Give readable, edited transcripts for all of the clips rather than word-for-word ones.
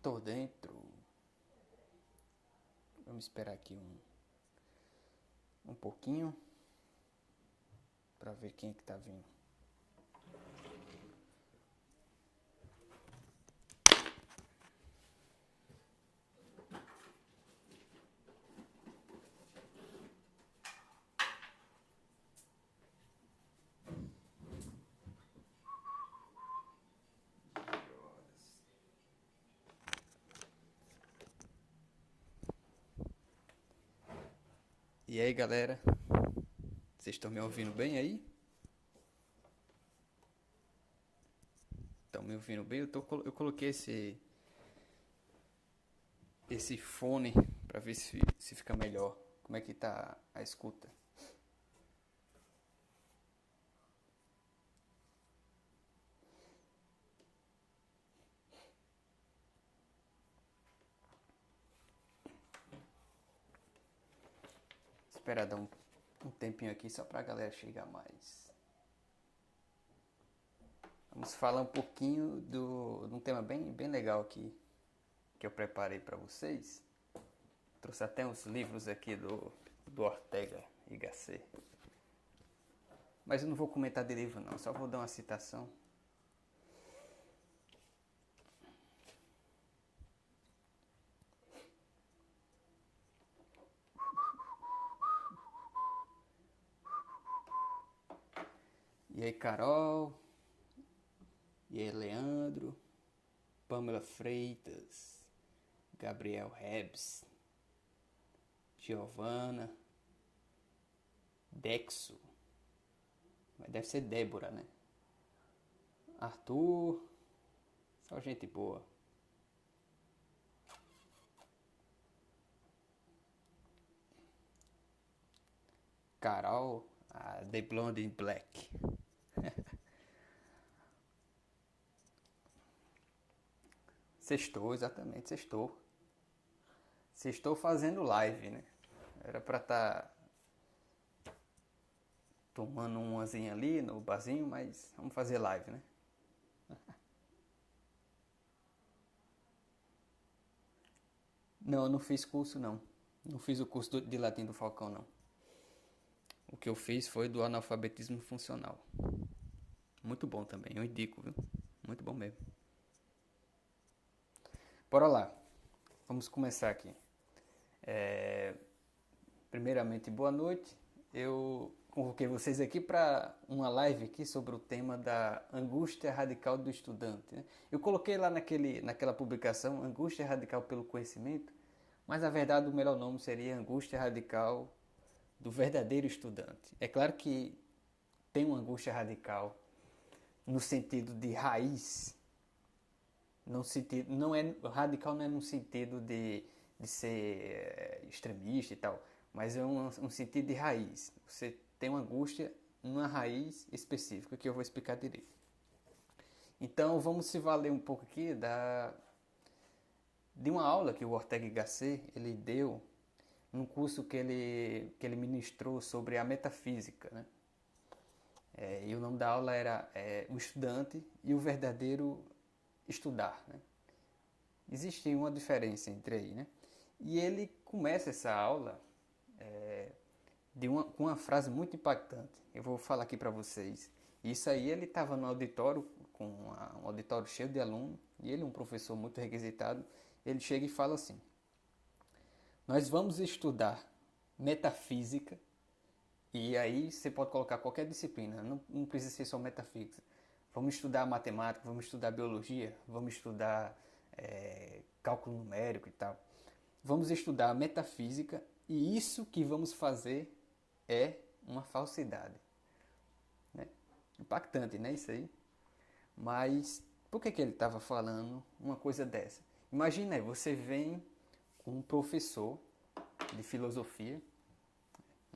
Tô dentro. Vamos esperar aqui um pouquinho pra ver quem é que tá vindo. E aí, galera? Vocês estão me ouvindo bem aí? Estão me ouvindo bem? Eu coloquei esse fone pra ver se fica melhor. Como é que tá a escuta? Esperar dar um tempinho aqui só pra galera chegar mais. Vamos falar um pouquinho de um tema bem legal aqui que eu preparei pra vocês. Trouxe até uns livros aqui do Ortega y Gasset. Mas eu não vou comentar de livro não, só vou dar uma citação. E aí, Carol? E aí, Leandro? Pamela Freitas? Gabriel Rebs? Giovana? Dexo? Deve ser Débora, né? Arthur? Só gente boa. Carol? The Blonde in Black. Sextou, exatamente, sextou. Sextou fazendo live, né? Era pra estar tomando umazinha ali no barzinho, mas vamos fazer live, né? Não, eu não fiz curso não. Não fiz o curso de latim do Falcão não. O que eu fiz foi do analfabetismo funcional. Muito bom também, eu indico, viu? Muito bom mesmo. Bora lá. Vamos começar aqui. Primeiramente, boa noite. Eu convoquei vocês aqui para uma live aqui sobre o tema da angústia radical do estudante, né? Eu coloquei lá naquela publicação angústia radical pelo conhecimento, mas na verdade o melhor nome seria angústia radical do verdadeiro estudante. É claro que tem uma angústia radical no sentido de raiz, no sentido, não é radical, não é no sentido de ser extremista e tal, mas é um sentido de raiz. Você tem uma angústia numa raiz específica que eu vou explicar direito. Então vamos se valer um pouco aqui de uma aula que o Ortega y Gasset ele deu num curso que ele ministrou sobre a metafísica, né? E o nome da aula era O Estudante e o Verdadeiro Estudar, né? Existe uma diferença entre aí, né? E ele começa essa aula com uma frase muito impactante. Eu vou falar aqui para vocês. Isso aí ele estava no auditório, com um auditório cheio de alunos, e ele, um professor muito requisitado, ele chega e fala assim: nós vamos estudar metafísica, e aí você pode colocar qualquer disciplina, não precisa ser só metafísica. Vamos estudar matemática, vamos estudar biologia, vamos estudar cálculo numérico e tal. Vamos estudar metafísica e isso que vamos fazer é uma falsidade. Né? Impactante, né? Isso aí. Mas por que ele estava falando uma coisa dessa? Imagina aí, você vem com um professor de filosofia,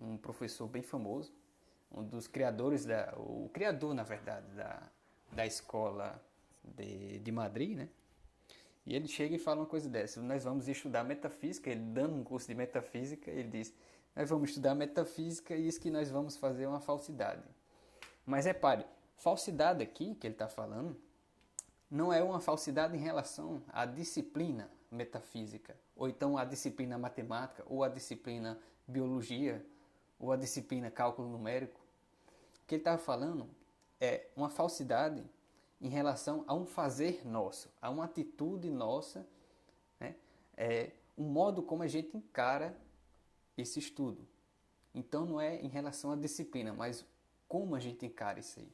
um professor bem famoso, um dos criadores, o criador, na verdade, da escola de Madrid, né? E ele chega e fala uma coisa dessa: nós vamos estudar metafísica. Ele dando um curso de metafísica, ele diz: nós vamos estudar metafísica e isso que nós vamos fazer é uma falsidade. Mas repare, falsidade aqui que ele está falando não é uma falsidade em relação à disciplina metafísica, ou então à disciplina matemática, ou à disciplina biologia, ou à disciplina cálculo numérico. O que ele estava falando é uma falsidade em relação a um fazer nosso, a uma atitude nossa, né? É um modo como a gente encara esse estudo. Então não é em relação à disciplina, mas como a gente encara isso aí.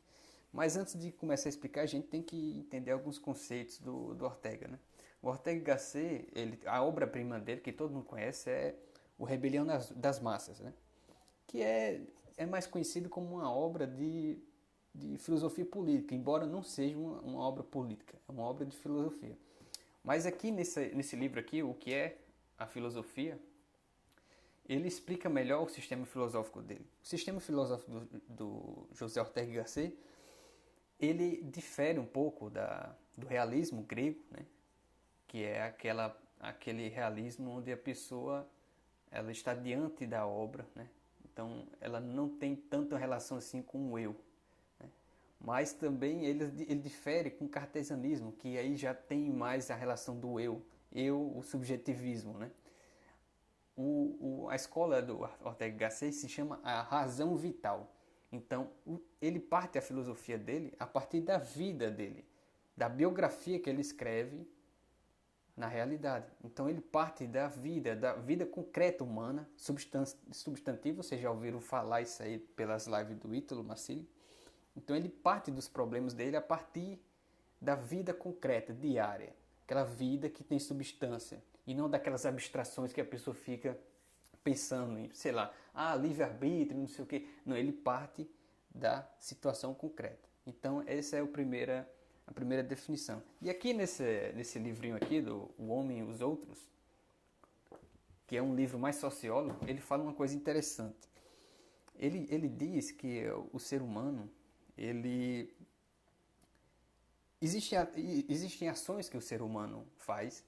Mas antes de começar a explicar, a gente tem que entender alguns conceitos do Ortega, né? O Ortega Gasset, a obra-prima dele, que todo mundo conhece, é O Rebelião das Massas, né? Que é mais conhecido como uma obra de filosofia política, embora não seja uma obra política, é uma obra de filosofia. Mas aqui nesse livro aqui, o que é a filosofia, ele explica melhor o sistema filosófico dele. O sistema filosófico do José Ortega y Gasset, ele difere um pouco do realismo grego, né? Que é aquele realismo onde a pessoa ela está diante da obra, né? Então ela não tem tanta relação assim com o eu. Né? Mas também ele difere com o cartesianismo, que aí já tem mais a relação do eu, o subjetivismo, né? A escola do Ortega y Gasset se chama a razão vital. Então, ele parte a filosofia dele a partir da vida dele, da biografia que ele escreve na realidade. Então, ele parte da vida concreta humana, substantivo, vocês já ouviram falar isso aí pelas lives do Ítalo Marcilli. Então, ele parte dos problemas dele a partir da vida concreta, diária, aquela vida que tem substância, e não daquelas abstrações que a pessoa fica pensando em, sei lá, livre-arbítrio, não sei o quê. Não, ele parte da situação concreta. Então, essa é a primeira definição. E aqui nesse livrinho aqui, do O Homem e os Outros, que é um livro mais sociólogo, ele fala uma coisa interessante. Ele diz que o ser humano, existem ações que o ser humano faz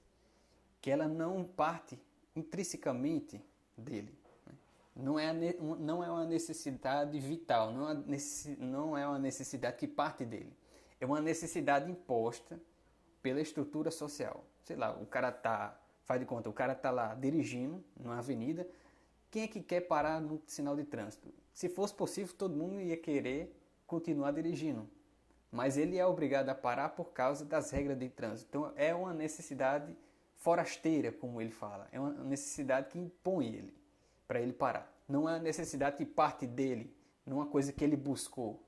que ela não parte intrinsecamente dele. Né? Não é uma necessidade vital, não é uma necessidade que parte dele. É uma necessidade imposta pela estrutura social. Sei lá, faz de conta, o cara está lá dirigindo numa avenida, quem é que quer parar no sinal de trânsito? Se fosse possível, todo mundo ia querer continuar dirigindo. Mas ele é obrigado a parar por causa das regras de trânsito. Então é uma necessidade forasteira, como ele fala. É uma necessidade que impõe ele para ele parar. Não é uma necessidade que parte dele, não é uma coisa que ele buscou.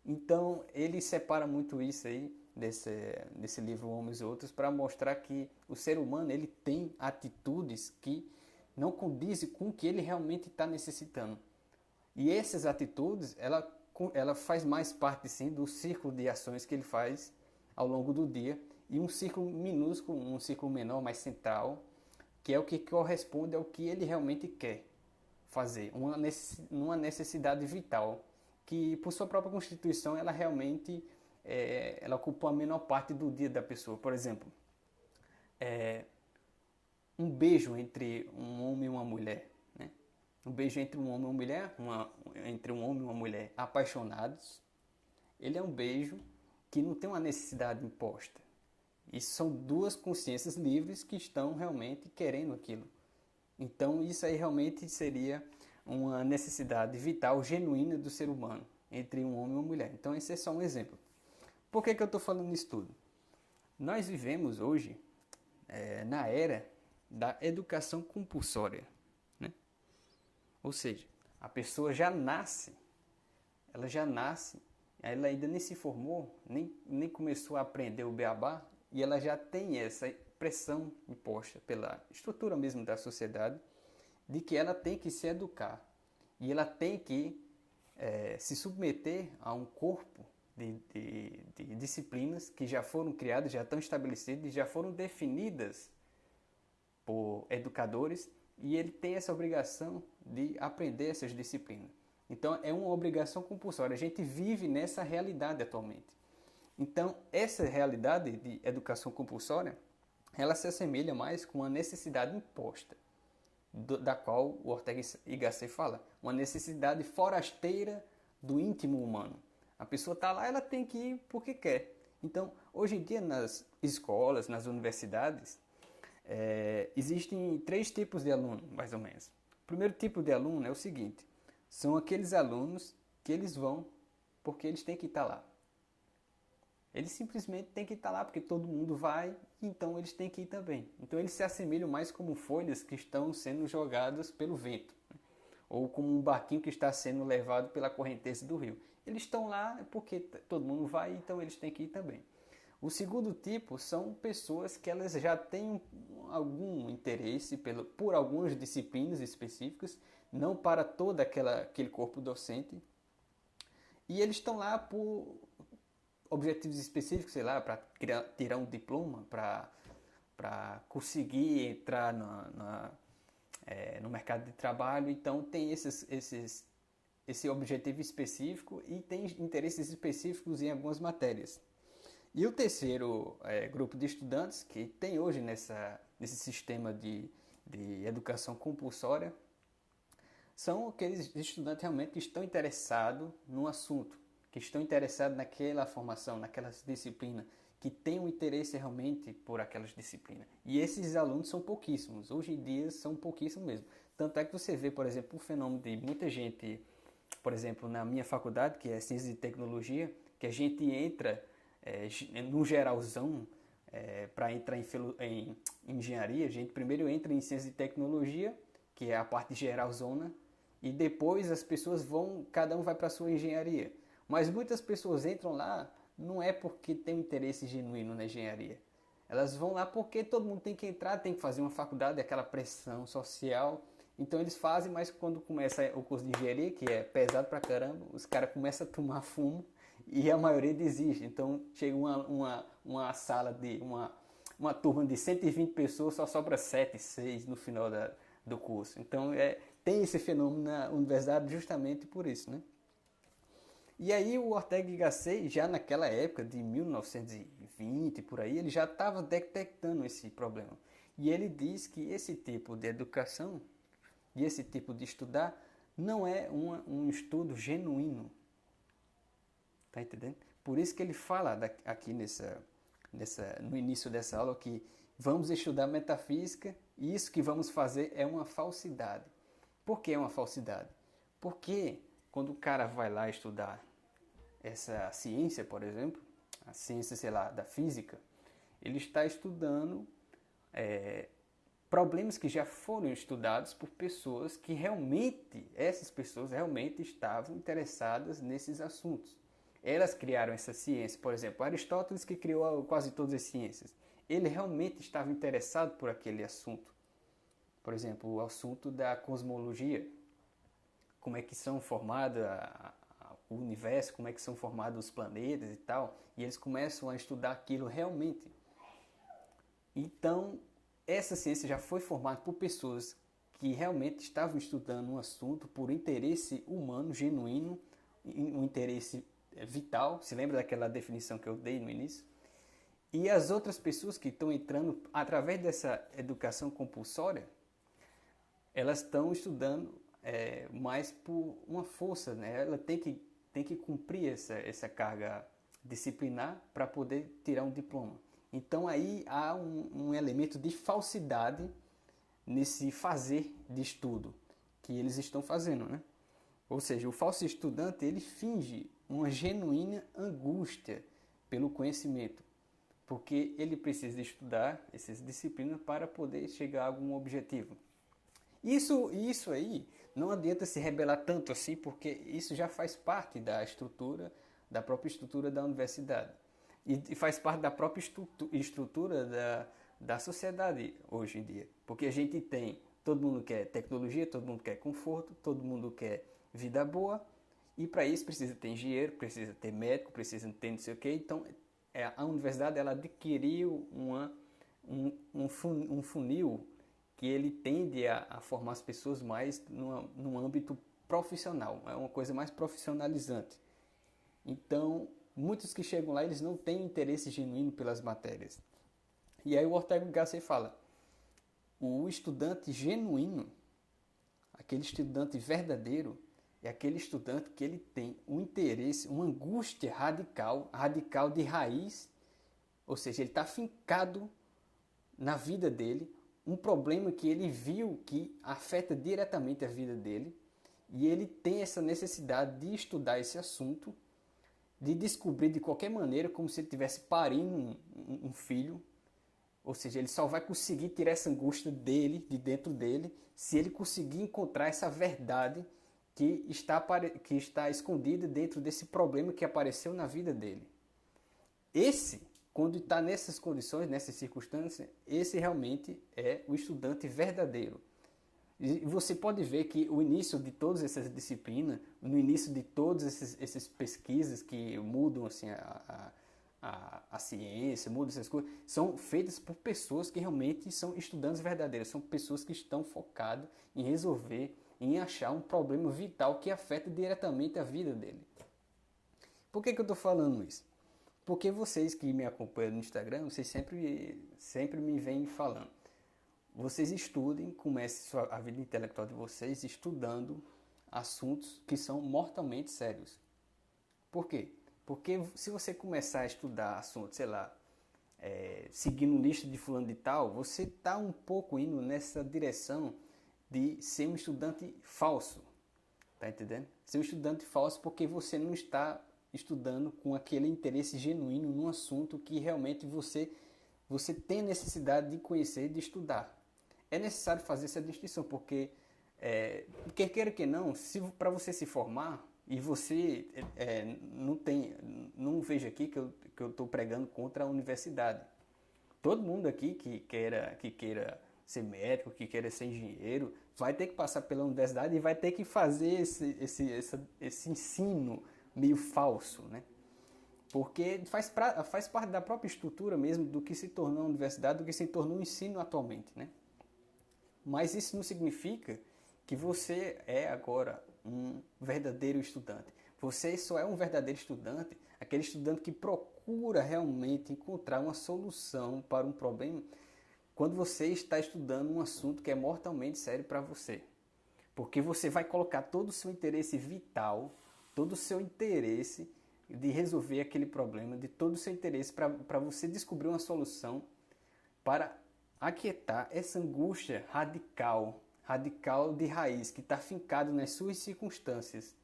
Então ele separa muito isso aí desse livro Homens e Outros para mostrar que o ser humano ele tem atitudes que não condizem com o que ele realmente está necessitando. E essas atitudes, ela faz mais parte sim do círculo de ações que ele faz ao longo do dia, e um círculo minúsculo, um círculo menor, mais central, que é o que corresponde ao que ele realmente quer fazer, uma necessidade vital, que por sua própria constituição ela realmente ela ocupa a menor parte do dia da pessoa. Por exemplo, um beijo entre um homem e uma mulher, né? Um beijo entre um homem e uma mulher, entre um homem e uma mulher apaixonados, ele é um beijo que não tem uma necessidade imposta. Isso são duas consciências livres que estão realmente querendo aquilo. Então isso aí realmente seria uma necessidade vital, genuína do ser humano, entre um homem e uma mulher. Então esse é só um exemplo. Por que eu estou falando isso tudo? Nós vivemos hoje na era da educação compulsória. Né? Ou seja, a pessoa ela ainda nem se formou, nem começou a aprender o beabá, e ela já tem essa pressão imposta pela estrutura mesmo da sociedade de que ela tem que se educar e ela tem que se submeter a um corpo de disciplinas que já foram criadas, já estão estabelecidas e já foram definidas por educadores, e ele tem essa obrigação de aprender essas disciplinas. Então é uma obrigação compulsória. A gente vive nessa realidade atualmente. Então, essa realidade de educação compulsória, ela se assemelha mais com uma necessidade imposta, da qual o Ortega y Gasset fala, uma necessidade forasteira do íntimo humano. A pessoa está lá, ela tem que ir porque quer. Então, hoje em dia, nas escolas, nas universidades, existem três tipos de aluno, mais ou menos. O primeiro tipo de aluno é o seguinte: são aqueles alunos que eles vão porque eles têm que estar lá. Eles simplesmente têm que estar lá porque todo mundo vai, então eles têm que ir também. Então eles se assemelham mais como folhas que estão sendo jogadas pelo vento, né? Ou como um barquinho que está sendo levado pela correnteza do rio. Eles estão lá porque todo mundo vai, então eles têm que ir também. O segundo tipo são pessoas que elas já têm algum interesse por algumas disciplinas específicas, não para todo aquele corpo docente, e eles estão lá por objetivos específicos, sei lá, para tirar um diploma, para conseguir entrar no mercado de trabalho. Então tem esse objetivo específico e tem interesses específicos em algumas matérias. E o terceiro grupo de estudantes que tem hoje nesse sistema de educação compulsória são aqueles estudantes realmente que estão interessados no assunto, que estão interessados naquela formação, naquelas disciplinas, que têm um interesse realmente por aquelas disciplinas. E esses alunos são pouquíssimos, hoje em dia são pouquíssimos mesmo. Tanto é que você vê, por exemplo, o fenômeno de muita gente, por exemplo, na minha faculdade, que é Ciência e Tecnologia, que a gente entra no geralzão, para entrar em engenharia, a gente primeiro entra em Ciência e Tecnologia, que é a parte geralzona, e depois as pessoas cada um vai para a sua engenharia. Mas muitas pessoas entram lá não é porque tem um interesse genuíno na engenharia. Elas vão lá porque todo mundo tem que entrar, tem que fazer uma faculdade, aquela pressão social. Então eles fazem, mas quando começa o curso de engenharia, que é pesado pra caramba, os caras começam a tomar fumo e a maioria desiste. Então chega uma sala uma turma de 120 pessoas, só sobra 7, 6 no final do curso. Então tem esse fenômeno na universidade justamente por isso, né? E aí o Ortega y Gasset, já naquela época de 1920, por aí, ele já estava detectando esse problema. E ele diz que esse tipo de educação e esse tipo de estudar não é um estudo genuíno. Tá entendendo? Por isso que ele fala aqui no início dessa aula que vamos estudar metafísica e isso que vamos fazer é uma falsidade. Por que é uma falsidade? Porque quando o cara vai lá estudar essa ciência, por exemplo, a ciência, sei lá, da física, ele está estudando problemas que já foram estudados por pessoas que essas pessoas realmente estavam interessadas nesses assuntos. Elas criaram essa ciência, por exemplo, Aristóteles, que criou quase todas as ciências. Ele realmente estava interessado por aquele assunto. Por exemplo, o assunto da cosmologia, como é que são formados o universo, como é que são formados os planetas e tal, e eles começam a estudar aquilo realmente. Então, essa ciência já foi formada por pessoas que realmente estavam estudando um assunto por interesse humano, genuíno, um interesse vital. Se lembra daquela definição que eu dei no início? E as outras pessoas que estão entrando através dessa educação compulsória, elas estão estudando mais por uma força, né? Ela tem que cumprir essa carga disciplinar para poder tirar um diploma. Então aí há um elemento de falsidade nesse fazer de estudo que eles estão fazendo, né? Ou seja, o falso estudante ele finge uma genuína angústia pelo conhecimento, porque ele precisa estudar essas disciplinas para poder chegar a algum objetivo. Isso aí não adianta se rebelar tanto assim, porque isso já faz parte da própria estrutura da universidade. E faz parte da própria estrutura da sociedade hoje em dia. Porque a gente todo mundo quer tecnologia, todo mundo quer conforto, todo mundo quer vida boa, e para isso precisa ter engenheiro, precisa ter médico, precisa ter não sei o quê. Então a universidade ela adquiriu um funil que ele tende a formar as pessoas mais num âmbito profissional, é uma coisa mais profissionalizante. Então, muitos que chegam lá, eles não têm interesse genuíno pelas matérias. E aí o Ortega y Gasset fala, o estudante genuíno, aquele estudante verdadeiro, é aquele estudante que ele tem um interesse, uma angústia radical, radical de raiz, ou seja, ele está fincado na vida dele, um problema que ele viu que afeta diretamente a vida dele, e ele tem essa necessidade de estudar esse assunto, de descobrir de qualquer maneira, como se ele estivesse parindo um filho, ou seja, ele só vai conseguir tirar essa angústia dele, de dentro dele, se ele conseguir encontrar essa verdade que está escondida dentro desse problema que apareceu na vida dele. Esse, quando está nessas condições, nessas circunstâncias, esse realmente é o estudante verdadeiro. E você pode ver que o início de todas essas disciplinas, no início de todas essas pesquisas que mudam assim, a ciência, mudam essas coisas, são feitas por pessoas que realmente são estudantes verdadeiros, são pessoas que estão focadas em resolver, em achar um problema vital que afeta diretamente a vida dele. Por que eu estou falando isso? Porque vocês que me acompanham no Instagram, vocês sempre me vêm falando. Vocês estudem, comecem a vida intelectual de vocês estudando assuntos que são mortalmente sérios. Por quê? Porque se você começar a estudar assuntos, sei lá, seguindo lista de fulano de tal, você está um pouco indo nessa direção de ser um estudante falso. Tá entendendo? Ser um estudante falso porque você não está estudando com aquele interesse genuíno num assunto que realmente você tem necessidade de conhecer e de estudar. É necessário fazer essa distinção, porque quer queira que não, para você se formar, e você não veja aqui que eu estou pregando contra a universidade. Todo mundo aqui que queira ser médico, que queira ser engenheiro, vai ter que passar pela universidade e vai ter que fazer esse ensino meio falso, né? Porque faz parte da própria estrutura mesmo do que se tornou a universidade, do que se tornou o ensino atualmente, né? Mas isso não significa que você é agora um verdadeiro estudante. Você só é um verdadeiro estudante, aquele estudante que procura realmente encontrar uma solução para um problema quando você está estudando um assunto que é mortalmente sério para você. Porque você vai colocar todo o seu interesse vital, todo o seu interesse de resolver aquele problema, de todo o seu interesse para você descobrir uma solução para aquietar essa angústia radical de raiz, que está fincado nas suas circunstâncias.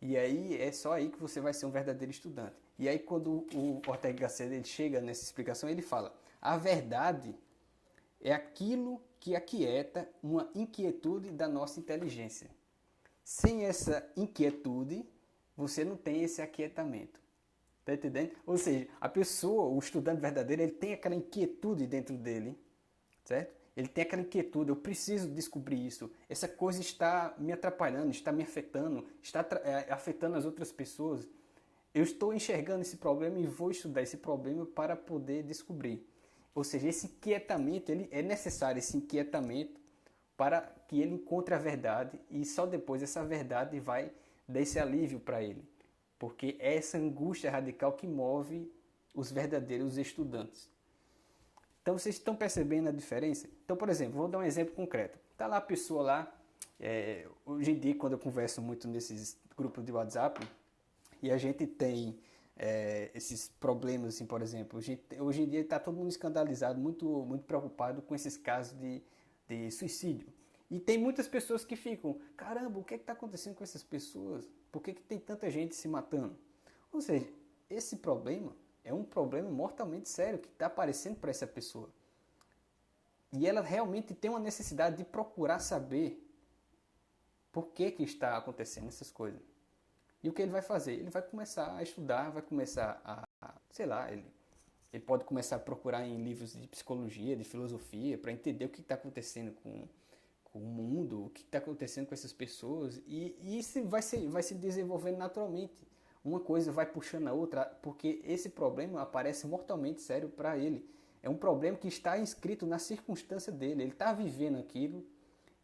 E aí é só aí que você vai ser um verdadeiro estudante. E aí quando o Ortega Gasset ele chega nessa explicação, ele fala: a verdade é aquilo que aquieta uma inquietude da nossa inteligência. Sem essa inquietude, você não tem esse aquietamento. Tá entendendo? Ou seja, a pessoa, o estudante verdadeiro, ele tem aquela inquietude dentro dele, certo? Ele tem aquela inquietude, eu preciso descobrir isso. Essa coisa está me atrapalhando, está me afetando, está afetando as outras pessoas. Eu estou enxergando esse problema e vou estudar esse problema para poder descobrir. Ou seja, esse inquietamento, é necessário esse inquietamento para que ele encontre a verdade e só depois essa verdade vai dar esse alívio para ele. Porque é essa angústia radical que move os verdadeiros estudantes. Então vocês estão percebendo a diferença? Então, por exemplo, vou dar um exemplo concreto. Está lá a pessoa lá, hoje em dia quando eu converso muito nesses grupos de WhatsApp, e a gente tem esses problemas, assim, por exemplo, hoje em dia está todo mundo escandalizado, muito preocupado com esses casos de suicídio. E tem muitas pessoas que ficam, caramba, o que está acontecendo com essas pessoas? Por que tem tanta gente se matando? Ou seja, esse problema é um problema mortalmente sério que está aparecendo para essa pessoa. E ela realmente tem uma necessidade de procurar saber por que está acontecendo essas coisas. E o que ele vai fazer? Ele vai começar a estudar, vai começar sei lá, ele pode começar a procurar em livros de psicologia, de filosofia, para entender o que está acontecendo com o mundo, o que está acontecendo com essas pessoas, e isso vai se desenvolvendo naturalmente. Uma coisa vai puxando a outra, porque esse problema aparece mortalmente sério para ele. É um problema que está inscrito na circunstância dele, ele está vivendo aquilo,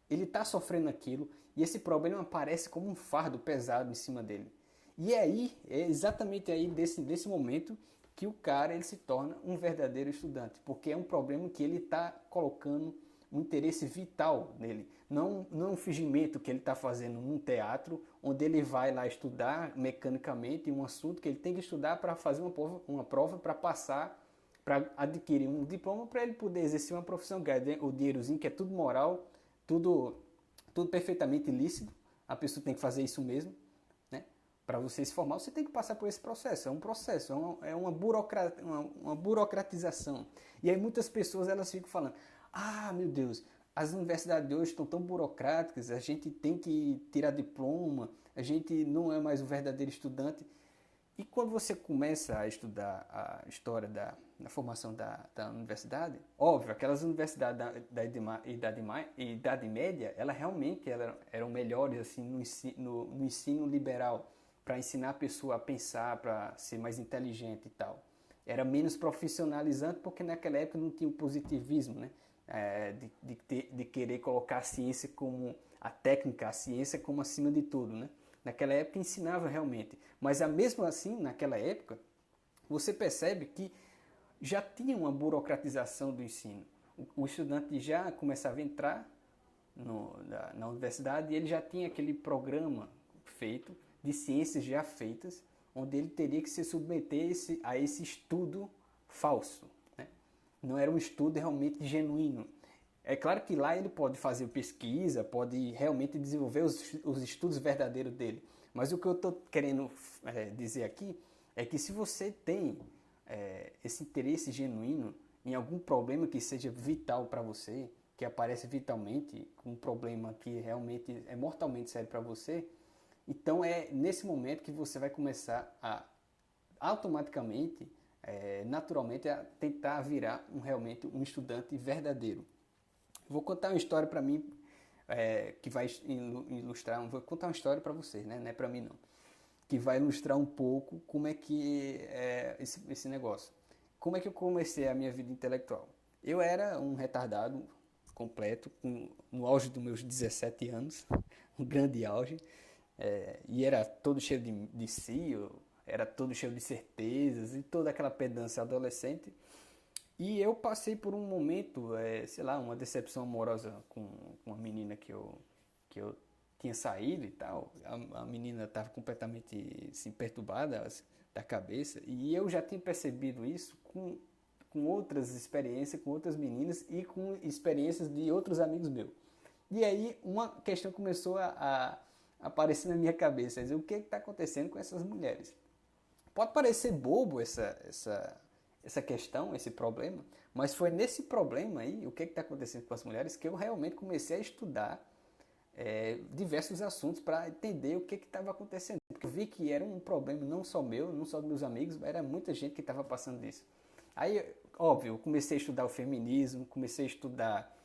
ele está sofrendo aquilo, e esse problema aparece como um fardo pesado em cima dele. E aí, é exatamente aí desse momento que o cara ele se torna um verdadeiro estudante, porque é um problema que ele está colocando um interesse vital nele. Não um fingimento que ele está fazendo num teatro, onde ele vai lá estudar mecanicamente um assunto que ele tem que estudar para fazer uma prova para passar, para adquirir um diploma, para ele poder exercer uma profissão, ganhar o dinheirozinho, que é tudo moral, tudo perfeitamente lícito. A pessoa tem que fazer isso mesmo, né? Para você se formar, você tem que passar por esse processo. É um processo, uma burocratização. E aí muitas pessoas elas ficam falando: ah, meu Deus, as universidades de hoje estão tão burocráticas, a gente tem que tirar diploma, a gente não é mais um verdadeiro estudante. E quando você começa a estudar a história da formação da universidade, óbvio, aquelas universidades Idade Média, elas realmente eram melhores assim, no ensino liberal, para ensinar a pessoa a pensar, para ser mais inteligente e tal. Era menos profissionalizante porque naquela época não tinha o positivismo, né? De querer colocar a ciência como a técnica, a ciência como acima de tudo, né? Naquela época ensinava realmente, mas mesmo assim, naquela época, você percebe que já tinha uma burocratização do ensino. O estudante já começava a entrar na universidade e ele já tinha aquele programa feito, de ciências já feitas, onde ele teria que se submeter a esse estudo falso, né? Não era um estudo realmente genuíno. É claro que lá ele pode fazer pesquisa, pode realmente desenvolver os estudos verdadeiros dele. Mas o que eu estou querendo dizer aqui é que se você tem esse interesse genuíno em algum problema que seja vital para você, que aparece vitalmente, um problema que realmente é mortalmente sério para você, então é nesse momento que você vai começar a automaticamente, naturalmente, a tentar virar realmente um estudante verdadeiro. Vou contar uma história para mim que vai ilustrar. Vou contar uma história para vocês, né? Não é para mim não. Que vai ilustrar um pouco como é que é esse negócio. Como é que eu comecei a minha vida intelectual? Eu era um retardado completo, no auge dos meus 17 anos, um grande auge, e era todo cheio de si, era todo cheio de certezas e toda aquela pedância adolescente. E eu passei por um momento, sei lá, uma decepção amorosa com uma menina que eu tinha saído e tal. A menina estava completamente assim, perturbada da cabeça. E eu já tinha percebido isso com outras experiências, com outras meninas e com experiências de outros amigos meus. E aí uma questão começou a aparecer na minha cabeça. O que está acontecendo com essas mulheres? Pode parecer bobo essa questão, esse problema, mas foi nesse problema aí, o que está acontecendo com as mulheres, que eu realmente comecei a estudar diversos assuntos para entender o que estava acontecendo. Porque eu vi que era um problema não só meu, não só dos meus amigos, mas era muita gente que estava passando disso. Aí, óbvio, eu comecei a estudar o feminismo, comecei a estudar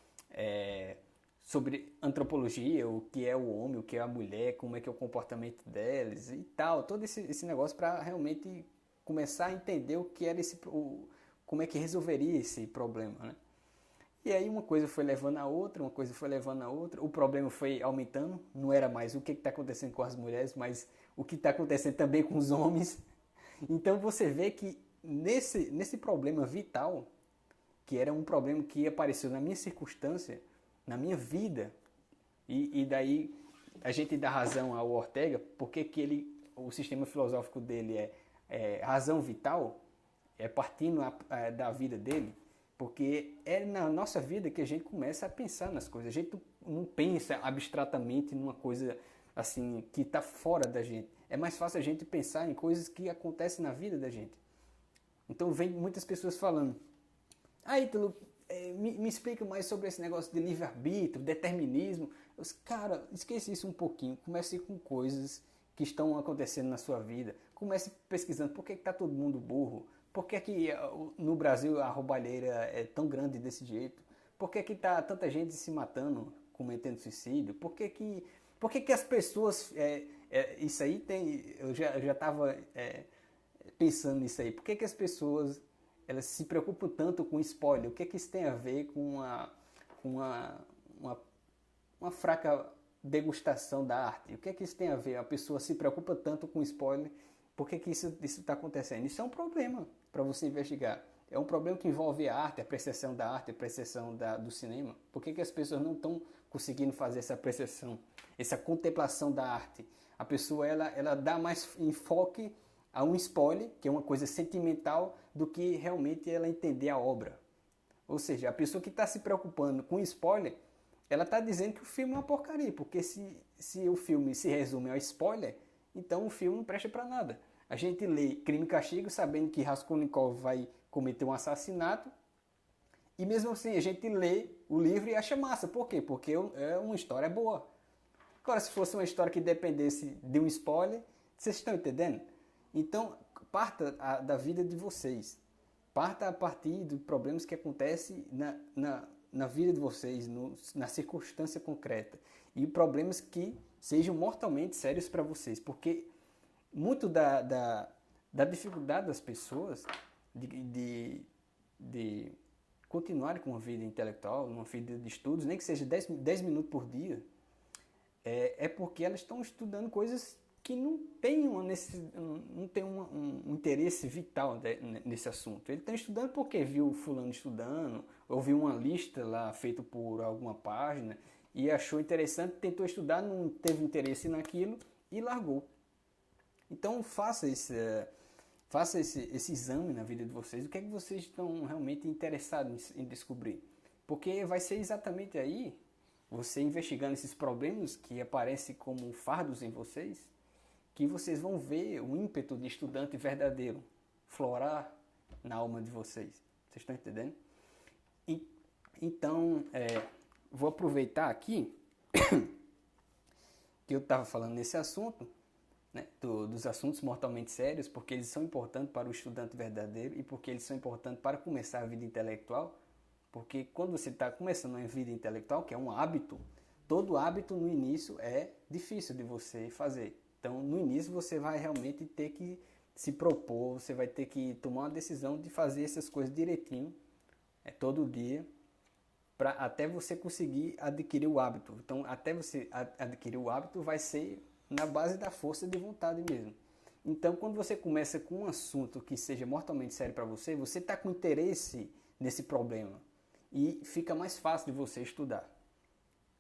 sobre antropologia, o que é o homem, o que é a mulher, como é que é o comportamento deles e tal, todo esse negócio para realmente começar a entender o que era como é que resolveria esse problema, né? E aí uma coisa foi levando a outra, uma coisa foi levando a outra, o problema foi aumentando, não era mais o que está acontecendo com as mulheres, mas o que está acontecendo também com os homens. Então você vê que nesse problema vital, que era um problema que apareceu na minha circunstância, na minha vida, e daí a gente dá razão ao Ortega, porque que o sistema filosófico dele é razão vital, partindo da vida dele, porque é na nossa vida que a gente começa a pensar nas coisas. A gente não pensa abstratamente numa coisa assim que está fora da gente. É mais fácil a gente pensar em coisas que acontecem na vida da gente. Então vem muitas pessoas falando: ah, Ítalo, me explica mais sobre esse negócio de livre-arbítrio, determinismo. Cara, esquece isso um pouquinho. Comece com coisas que estão acontecendo na sua vida. Comece pesquisando por que está todo mundo burro. Por que no Brasil a roubalheira é tão grande desse jeito? Por que está tanta gente se matando, cometendo suicídio? Por que as pessoas... isso aí tem... Eu já estava pensando nisso aí. Por que as pessoas elas se preocupam tanto com spoiler? O que isso tem a ver com uma fraca degustação da arte? O que isso tem a ver? A pessoa se preocupa tanto com spoiler. Por que isso está acontecendo? Isso é um problema para você investigar. é um problema que envolve a arte, a apreciação da arte, a apreciação do cinema. Por que as pessoas não estão conseguindo fazer essa apreciação, essa contemplação da arte? A pessoa ela dá mais enfoque a um spoiler, que é uma coisa sentimental, do que realmente ela entender a obra. Ou seja, a pessoa que está se preocupando com spoiler, ela está dizendo que o filme é uma porcaria, porque se o filme se resume ao spoiler, então o filme não presta para nada. A gente lê Crime e Castigo sabendo que Raskolnikov vai cometer um assassinato, e mesmo assim a gente lê o livro e acha massa. Por quê? Porque é uma história boa. Agora, se fosse uma história que dependesse de um spoiler, vocês estão entendendo? Então, parta da vida de vocês. Parta a partir de problemas que acontecem na vida de vocês, na circunstância concreta. E problemas que sejam mortalmente sérios para vocês. Porque muito da dificuldade das pessoas de continuarem com uma vida intelectual, uma vida de estudos, nem que seja 10 minutos por dia, é porque elas estão estudando coisas que não tem um interesse vital nesse assunto. Ele está estudando porque viu fulano estudando, ou viu uma lista lá feita por alguma página e achou interessante, tentou estudar, não teve interesse naquilo e largou. Então faça esse exame na vida de vocês. O que é que vocês estão realmente interessados em descobrir? Porque vai ser exatamente aí, você investigando esses problemas que aparecem como fardos em vocês, que vocês vão ver o ímpeto de estudante verdadeiro florar na alma de vocês. Vocês estão entendendo? Então, vou aproveitar aqui que eu estava falando nesse assunto, né, dos assuntos mortalmente sérios, porque eles são importantes para o estudante verdadeiro e porque eles são importantes para começar a vida intelectual. Porque quando você está começando uma vida intelectual, que é um hábito, todo hábito no início é difícil de você fazer. Então, no início, você vai realmente ter que se propor, você vai ter que tomar uma decisão de fazer essas coisas direitinho, todo dia, até você conseguir adquirir o hábito. Então, até você adquirir o hábito, vai ser na base da força de vontade mesmo. Então, quando você começa com um assunto que seja mortalmente sério para você, você está com interesse nesse problema e fica mais fácil de você estudar.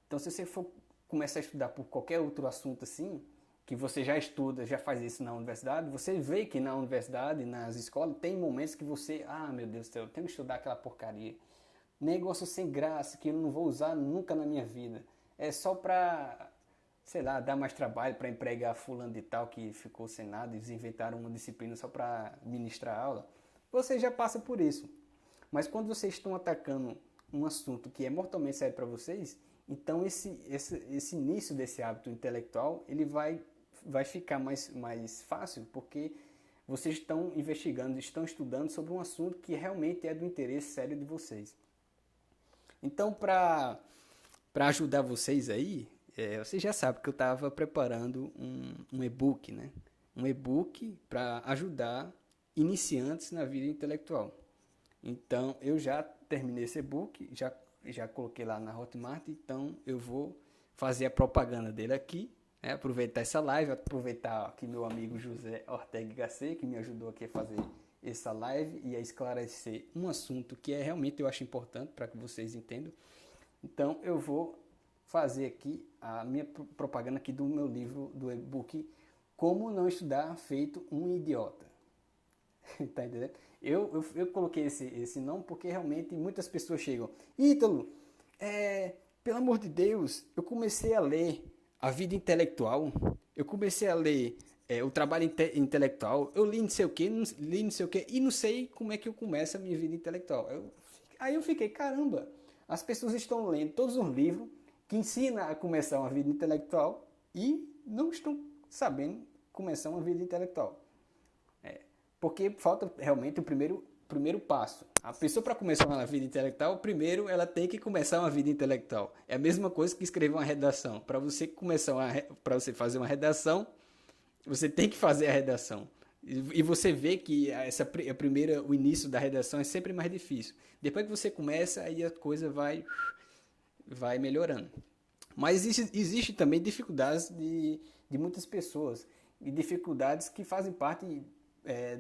Então, se você for começar a estudar por qualquer outro assunto assim, que você já estuda, já faz isso na universidade, você vê que na universidade, nas escolas, tem momentos que você, meu Deus do céu, eu tenho que estudar aquela porcaria. Negócio sem graça, que eu não vou usar nunca na minha vida. É só para, sei lá, dar mais trabalho para empregar fulano de tal que ficou sem nada, eles inventaram uma disciplina só para ministrar aula. Você já passa por isso. Mas quando vocês estão atacando um assunto que é mortalmente sério para vocês, então esse início desse hábito intelectual, ele vai ficar mais fácil, porque vocês estão investigando, estão estudando sobre um assunto que realmente é do interesse sério de vocês. Então, para ajudar vocês aí, vocês já sabem que eu estava preparando um e-book, né? Um e-book para ajudar iniciantes na vida intelectual. Então, eu já terminei esse e-book, já coloquei lá na Hotmart, então eu vou fazer a propaganda dele aqui, aproveitar essa live, aproveitar que meu amigo José Ortega Gacê, que me ajudou aqui a fazer essa live e a esclarecer um assunto que realmente eu acho importante para que vocês entendam. Então eu vou fazer aqui a minha propaganda aqui do meu livro, do e-book Como Não Estudar Feito um Idiota. Tá entendendo? Eu coloquei esse nome porque realmente muitas pessoas chegam, Ítalo, pelo amor de Deus, eu comecei a ler a vida intelectual, eu comecei a ler o trabalho intelectual, eu li não sei o que, e não sei como é que eu começo a minha vida intelectual. Aí eu fiquei, caramba, as pessoas estão lendo todos os livros que ensinam a começar uma vida intelectual e não estão sabendo começar uma vida intelectual. Porque falta realmente o primeiro passo. A pessoa, para começar uma vida intelectual, primeiro ela tem que começar uma vida intelectual. É a mesma coisa que escrever uma redação. Para você fazer uma redação, você tem que fazer a redação. E você vê que o início da redação é sempre mais difícil. Depois que você começa, aí a coisa vai melhorando. Mas existe também dificuldades de muitas pessoas. E dificuldades que fazem parte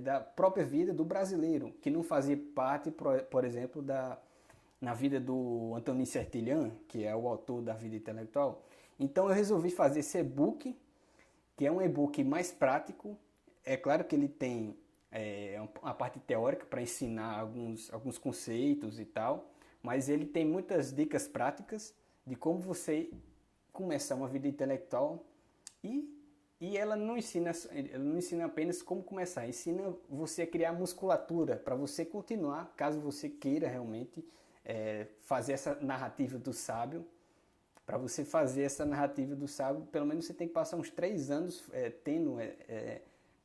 da própria vida do brasileiro, que não fazia parte, por exemplo, na vida do Antonin Sertilhan, que é o autor da Vida Intelectual. Então eu resolvi fazer esse e-book, que é um e-book mais prático. É claro que ele tem uma parte teórica para ensinar alguns conceitos e tal, mas ele tem muitas dicas práticas de como você começar uma vida intelectual e ela não ensina apenas como começar, ensina você a criar musculatura para você continuar, caso você queira realmente fazer essa narrativa do sábio. Para você fazer essa narrativa do sábio, pelo menos você tem que passar uns 3 anos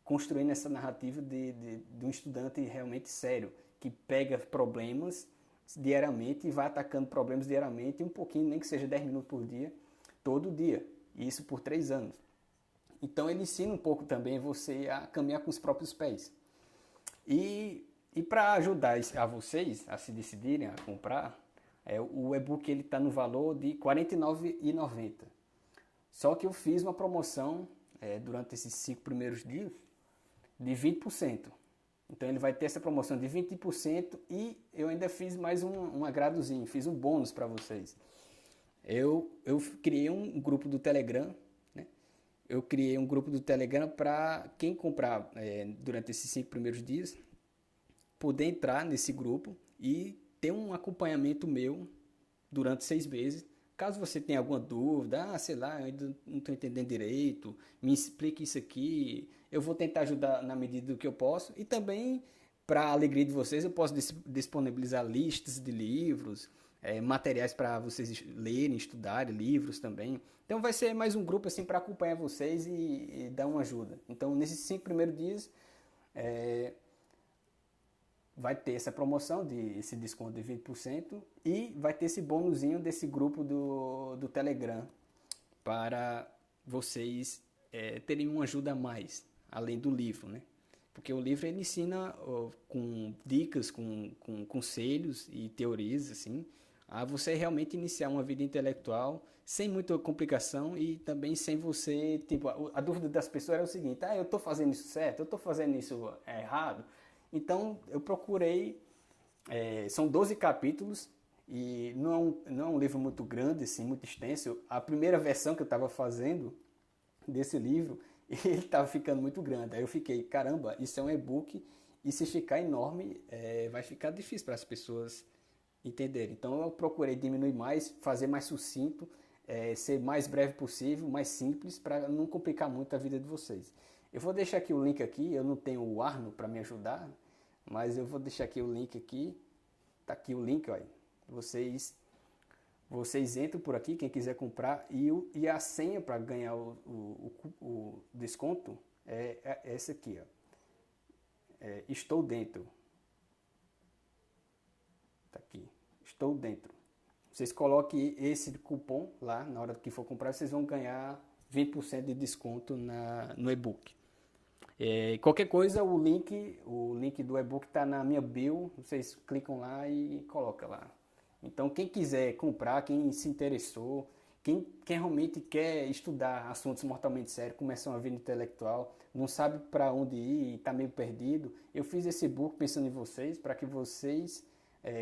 construindo essa narrativa de um estudante realmente sério, que pega problemas diariamente e vai atacando problemas diariamente, um pouquinho, nem que seja 10 minutos por dia, todo dia. E isso por 3 anos. Então ele ensina um pouco também você a caminhar com os próprios pés. E para ajudar a vocês a se decidirem a comprar, o e-book está no valor de R$ 49,90. Só que eu fiz uma promoção durante esses 5 primeiros dias de 20%. Então ele vai ter essa promoção de 20% e eu ainda fiz mais um agradozinho, fiz um bônus para vocês. Eu criei um grupo do Telegram, né? Eu criei um grupo do Telegram para quem comprar durante esses 5 primeiros dias poder entrar nesse grupo e ter um acompanhamento meu durante 6 meses. Caso você tenha alguma dúvida, sei lá, eu ainda não estou entendendo direito, me explique isso aqui, eu vou tentar ajudar na medida do que eu posso. E também, para a alegria de vocês, eu posso disponibilizar listas de livros, materiais para vocês lerem, estudarem, livros também. Então vai ser mais um grupo assim para acompanhar vocês e dar uma ajuda. Então nesses 5 primeiros dias vai ter essa promoção, esse desconto de 20% e vai ter esse bônusinho desse grupo do Telegram para vocês terem uma ajuda a mais, além do livro, né? Porque o livro ele ensina com dicas, com conselhos e teorias, assim, a você realmente iniciar uma vida intelectual sem muita complicação e também sem você, tipo, a dúvida das pessoas era o seguinte, eu estou fazendo isso certo, eu estou fazendo isso errado. Então eu procurei, são 12 capítulos e não é um livro muito grande, assim, muito extenso. A primeira versão que eu estava fazendo desse livro, ele estava ficando muito grande. Aí eu fiquei, caramba, isso é um e-book e se ficar enorme vai ficar difícil para as pessoas entenderem. Então eu procurei diminuir mais, fazer mais sucinto, ser mais breve possível, mais simples, para não complicar muito a vida de vocês. Eu vou deixar aqui o link aqui, eu não tenho o Arno para me ajudar, mas eu vou deixar aqui o link aqui. Tá aqui o link, olha. Vocês entram por aqui, quem quiser comprar, e a senha para ganhar o desconto é essa aqui, ó. Estou dentro. Tá aqui. Estou dentro. Vocês coloquem esse cupom lá, na hora que for comprar, vocês vão ganhar 20% de desconto no e-book. Qualquer coisa, o link do e-book está na minha bio, vocês clicam lá e colocam lá. Então quem quiser comprar, quem se interessou, quem realmente quer estudar assuntos mortalmente sérios, começar uma vida intelectual, não sabe para onde ir, está meio perdido, eu fiz esse e-book pensando em vocês, para que vocês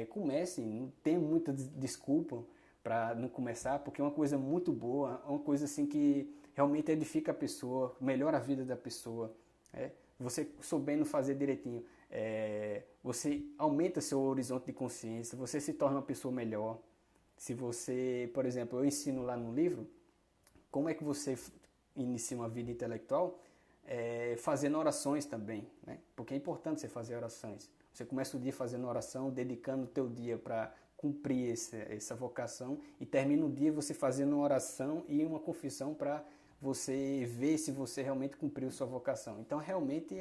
comecem, não tenham muita desculpa para não começar, porque é uma coisa muito boa, é uma coisa assim que realmente edifica a pessoa, melhora a vida da pessoa. Você soubendo fazer direitinho, você aumenta seu horizonte de consciência, você se torna uma pessoa melhor. Se você, por exemplo, eu ensino lá no livro como é que você inicia uma vida intelectual, fazendo orações também, né? Porque é importante você fazer orações. Você começa o dia fazendo oração, dedicando o teu dia para cumprir essa vocação, e termina o dia você fazendo uma oração e uma confissão para você ver se você realmente cumpriu sua vocação. Então realmente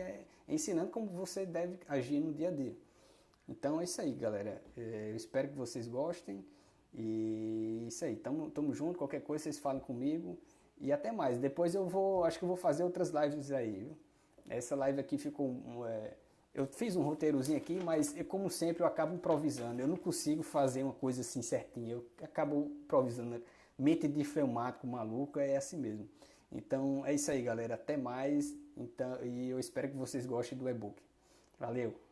ensinando como você deve agir no dia a dia. Então é isso aí, galera. Eu espero que vocês gostem. E isso aí, tamo junto. Qualquer coisa vocês falam comigo. E até mais. Depois acho que eu vou fazer outras lives aí, viu? Essa live aqui ficou... eu fiz um roteirozinho aqui, mas como sempre eu acabo improvisando. Eu não consigo fazer uma coisa assim certinha. Eu acabo improvisando. Mente de fleumático maluco é assim mesmo. Então é isso aí, galera. Até mais Então, e eu espero que vocês gostem do e-book. Valeu!